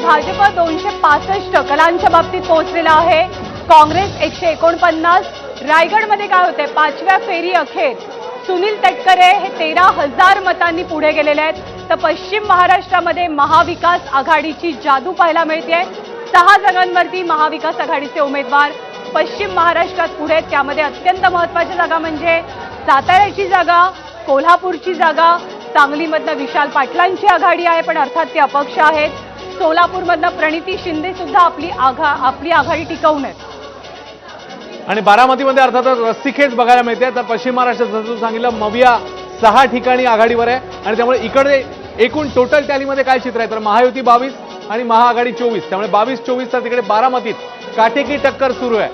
भाजप 265 कलांच्या बाबतीत पोहोचलेला आहे, काँग्रेस 149. रायगडमध्ये काय होते, पाचव्या फेरी अखेर सुनील तटकरे हे 13,000 मतांनी पुढे गेलेले आहेत. तर पश्चिम महाराष्ट्रामध्ये महाविकास आघाडीची जादू पाहायला मिळते. 6 जागांवरती महाविकास आघाडीचे उमेदवार पश्चिम महाराष्ट्रात पुढे. त्यामध्ये अत्यंत महत्त्वाची जागा म्हणजे साताऱ्याची जागा, कोल्हापूरची जागा. सांगलीमधनं विशाल पाटलांची आघाडी आहे, पण अर्थात ते अपक्ष आहेत. सोलापूरमधनं प्रणिती शिंदे सुद्धा आपली आघाडी टिकवून आहेत. आणि बारामतीमध्ये अर्थातच रस्सीखेच बघायला मिळते. तर पश्चिम महाराष्ट्रात जसं सांगितलं, मविया 6 ठिकाणी आघाडीवर आहे. आणि त्यामुळे इकडे एकूण टोटल टॅलीमध्ये काय चित्र आहे, तर महायुती 22 आणि महाआघाडी 24. त्यामुळे 22-24 तिकडे बारामतीत काटेकी टक्कर सुरू आहे.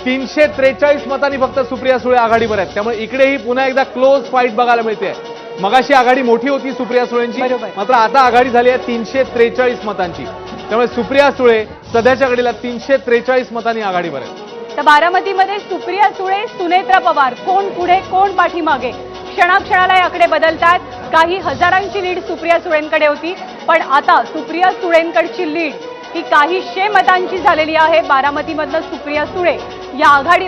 343 मतांनी फक्त सुप्रिया सुळे आघाडीवर आहेत. त्यामुळे इकडेही पुन्हा एकदा क्लोज फाईट बघायला मिळते. मगाशी आघाडी मोठी होती सुप्रिया सुळेंची, मात्र आता आघाडी झाली आहे 343 मतांची. त्यामुळे सुप्रिया सुळे सध्याच्या घडीला 343 मतांनी आघाडीवर आहे. तर बारामतीमध्ये सुप्रिया सुळे, सुनेत्रा पवार, कोण पुढे कोण पाठीमागे, क्षणाक्षणाला हे आकडे बदलतात. काही हजारांची लीड सुप्रिया सुळेंकडे होती, पण आता सुप्रिया सुळेंकडची लीड ही काही 100 मतांची झालेली आहे. बारामतीमधलं सुप्रिया सुळे या आघाडीवर